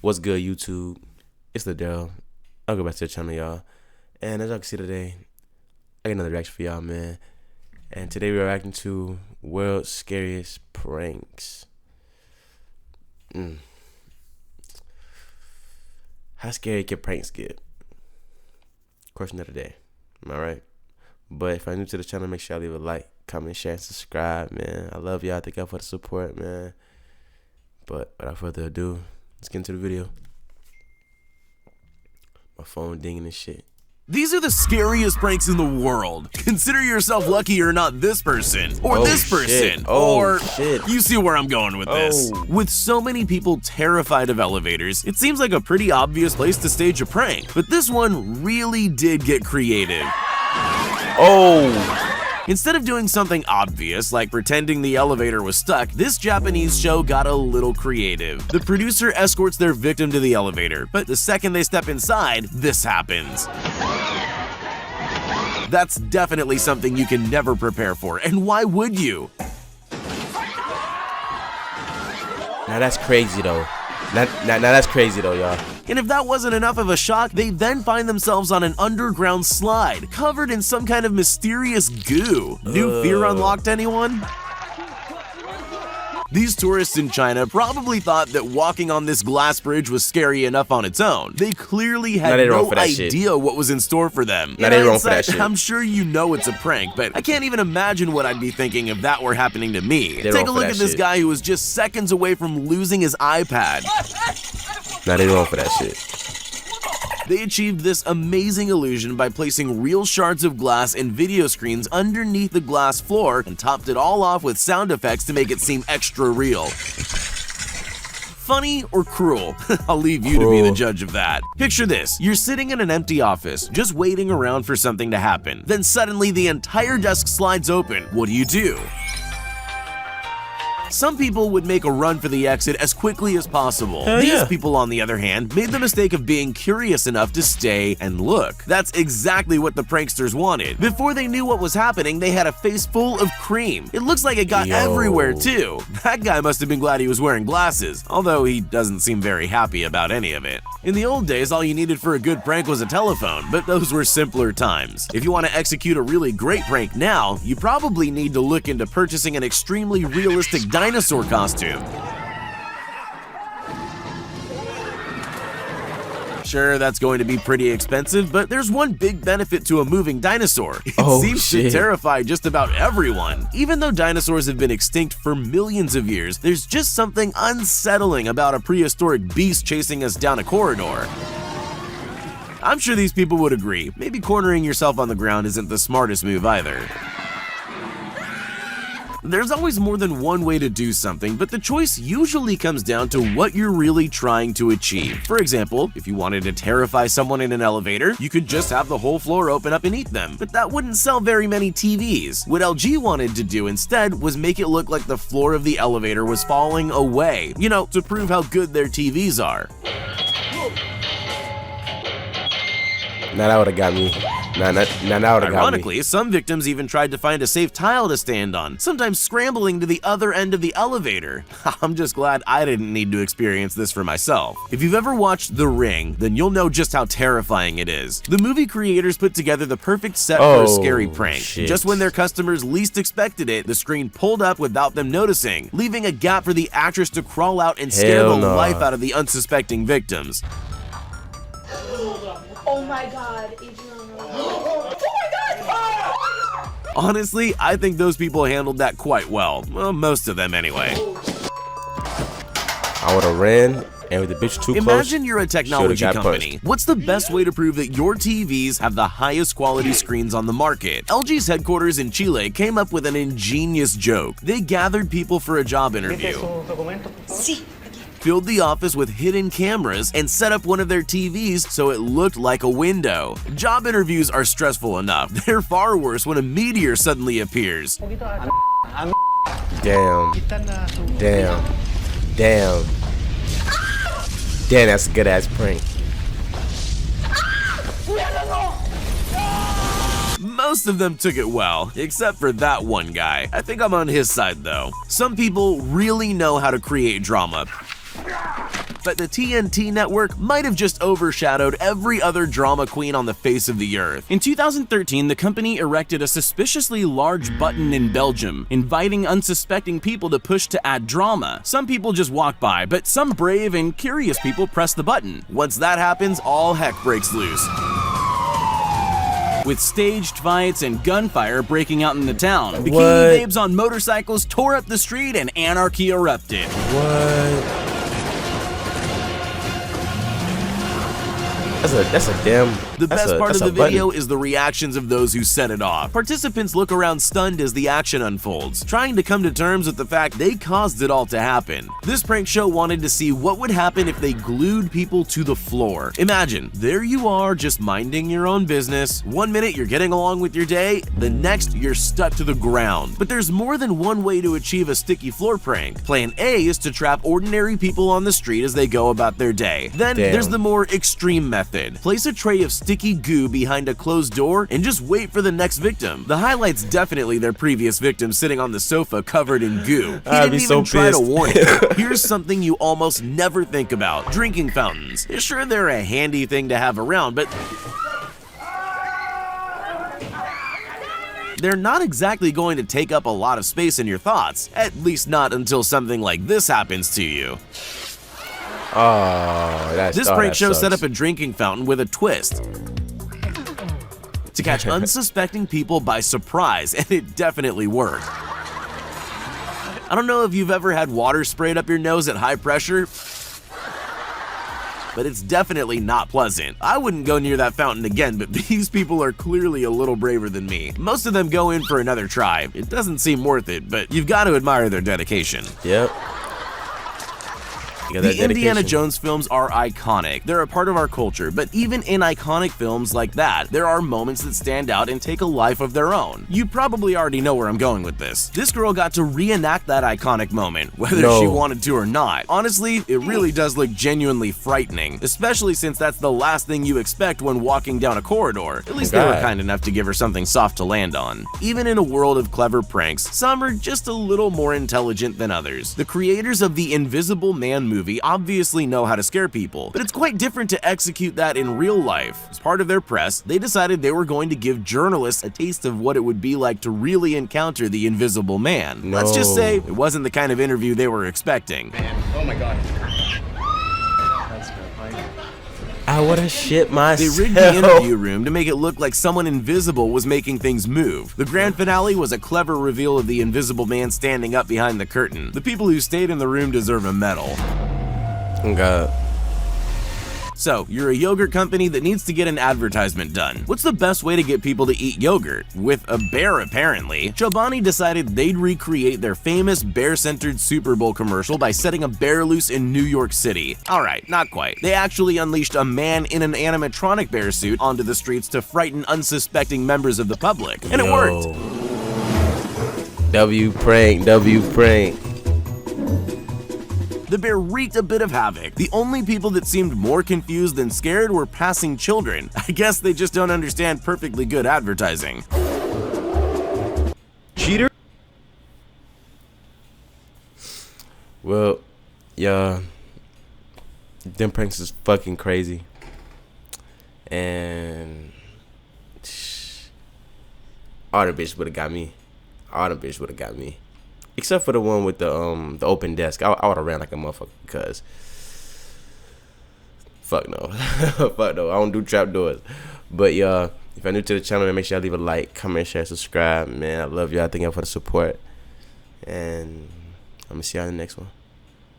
What's good, YouTube? It's the Daryl. I'll go back to the channel, y'all. And as y'all can see today, I got another reaction for y'all, man. And today we're reacting to World's Scariest Pranks. How scary can pranks get? Question of the day. Am I right? But if you're new to the channel, make sure y'all leave a like, comment, share, and subscribe, man. I love y'all. Thank y'all for the support, man. But without further ado, let's get into the video. My phone dinging and shit. These are the scariest pranks in the world. Consider yourself lucky you're not this person, or this person, or you see where I'm going with this. With so many people terrified of elevators, it seems like a pretty obvious place to stage a prank, but this one really did get creative. Instead of doing something obvious, like pretending the elevator was stuck, this Japanese show got a little creative. The producer escorts their victim to the elevator, but the second they step inside, this happens. That's definitely something you can never prepare for, and why would you? Now that's crazy though. Now that's crazy though, y'all. And if that wasn't enough of a shock, they then find themselves on an underground slide, covered in some kind of mysterious goo. New fear unlocked, anyone? These tourists in China probably thought that walking on this glass bridge was scary enough on its own. They clearly had no idea what was in store for them. I'm sure you know it's a prank, but I can't even imagine what I'd be thinking if that were happening to me. Take a look at this guy who was just seconds away from losing his iPad. Now they wrong for that shit. They achieved this amazing illusion by placing real shards of glass and video screens underneath the glass floor and topped it all off with sound effects to make it seem extra real. Funny or cruel? I'll leave you to be the judge of that. Picture this, you're sitting in an empty office, just waiting around for something to happen. Then suddenly the entire desk slides open. What do? Some people would make a run for the exit as quickly as possible. These people, on the other hand, made the mistake of being curious enough to stay and look. That's exactly what the pranksters wanted. Before they knew what was happening, they had a face full of cream. It looks like it got everywhere too. That guy must have been glad he was wearing glasses, although he doesn't seem very happy about any of it. In the old days, all you needed for a good prank was a telephone, but those were simpler times. If you want to execute a really great prank now, you probably need to look into purchasing an extremely realistic dinosaur costume. Sure, that's going to be pretty expensive, but there's one big benefit to a moving dinosaur. It seems to terrify just about everyone. Even though dinosaurs have been extinct for millions of years, there's just something unsettling about a prehistoric beast chasing us down a corridor. I'm sure these people would agree. Maybe cornering yourself on the ground isn't the smartest move either. There's always more than one way to do something, but the choice usually comes down to what you're really trying to achieve. For example, if you wanted to terrify someone in an elevator, you could just have the whole floor open up and eat them, but that wouldn't sell very many TVs. What LG wanted to do instead was make it look like the floor of the elevator was falling away, you know, to prove how good their TVs are. Now that would've got me. Ironically, some victims even tried to find a safe tile to stand on, sometimes scrambling to the other end of the elevator. I'm just glad I didn't need to experience this for myself. If you've ever watched The Ring, then you'll know just how terrifying it is. The movie creators put together the perfect set for a scary prank. Just when their customers least expected it, the screen pulled up without them noticing, leaving a gap for the actress to crawl out and scare the life out of the unsuspecting victims. Oh my god, oh my god! Honestly, I think those people handled that quite well. Well, most of them anyway. I would've ran, and with the bitch too close, imagine you're a technology company. What's the best way to prove that your TVs have the highest quality screens on the market? LG's headquarters in Chile came up with an ingenious joke. They gathered people for a job interview, filled the office with hidden cameras, and set up one of their TVs so it looked like a window. Job interviews are stressful enough. They're far worse when a meteor suddenly appears. Damn, that's a good ass prank. Most of them took it well, except for that one guy. I think I'm on his side though. Some people really know how to create drama. but the TNT network might have just overshadowed every other drama queen on the face of the earth. In 2013, the company erected a suspiciously large button in Belgium, inviting unsuspecting people to push to add drama. Some people just walk by, but some brave and curious people press the button. Once that happens, all heck breaks loose, with staged fights and gunfire breaking out in the town. Bikini babes on motorcycles tore up the street and anarchy erupted. What? That's a damn. The best part of the video is the reactions of those who set it off. Participants look around stunned as the action unfolds, trying to come to terms with the fact they caused it all to happen. This prank show wanted to see what would happen if they glued people to the floor. Imagine, there you are just minding your own business. 1 minute you're getting along with your day, the next you're stuck to the ground. But there's more than one way to achieve a sticky floor prank. Plan A is to trap ordinary people on the street as they go about their day. Then there's the more extreme method. Place a tray of sticky goo behind a closed door and just wait for the next victim. The highlight's definitely their previous victim sitting on the sofa covered in goo. He didn't even try to warn you. Here's something you almost never think about: drinking fountains. Sure, they're a handy thing to have around, but they're not exactly going to take up a lot of space in your thoughts, at least not until something like this happens to you. This prank show set up a drinking fountain with a twist to catch unsuspecting people by surprise, and it definitely worked. I don't know if you've ever had water sprayed up your nose at high pressure, but it's definitely not pleasant. I wouldn't go near that fountain again, but these people are clearly a little braver than me. Most of them go in for another try. It doesn't seem worth it, but you've got to admire their dedication. Yep. The Indiana Jones films are iconic. They're a part of our culture, but even in iconic films like that, there are moments that stand out and take a life of their own. You probably already know where I'm going with this. This girl got to reenact that iconic moment, whether she wanted to or not. Honestly, it really does look genuinely frightening, especially since that's the last thing you expect when walking down a corridor. At least they were kind enough to give her something soft to land on. Even in a world of clever pranks, some are just a little more intelligent than others. The creators of the Invisible Man movie obviously know how to scare people, but it's quite different to execute that in real life. As part of their press, they decided they were going to give journalists a taste of what it would be like to really encounter the Invisible Man. Let's just say it wasn't the kind of interview they were expecting. Oh my god. I would've shit myself. They rigged the interview room to make it look like someone invisible was making things move. The grand finale was a clever reveal of the Invisible Man standing up behind the curtain. The people who stayed in the room deserve a medal. Oh God. So, you're a yogurt company that needs to get an advertisement done. What's the best way to get people to eat yogurt? With a bear, apparently. Chobani decided they'd recreate their famous bear-centered Super Bowl commercial by setting a bear loose in New York City. Alright, not quite. They actually unleashed a man in an animatronic bear suit onto the streets to frighten unsuspecting members of the public. And it worked! W prank. The bear wreaked a bit of havoc. The only people that seemed more confused than scared were passing children. I guess they just don't understand perfectly good advertising. Cheater? Well, yeah, them pranks is fucking crazy. And all the bitch would have got me. Except for the one with the open desk. I would have ran like a motherfucker because fuck no. Fuck no. I don't do trap doors. But yeah, if you're new to the channel, man, make sure y'all leave a like, comment, share, subscribe. Man, I love y'all. Thank y'all for the support. And I'm gonna see y'all in the next one.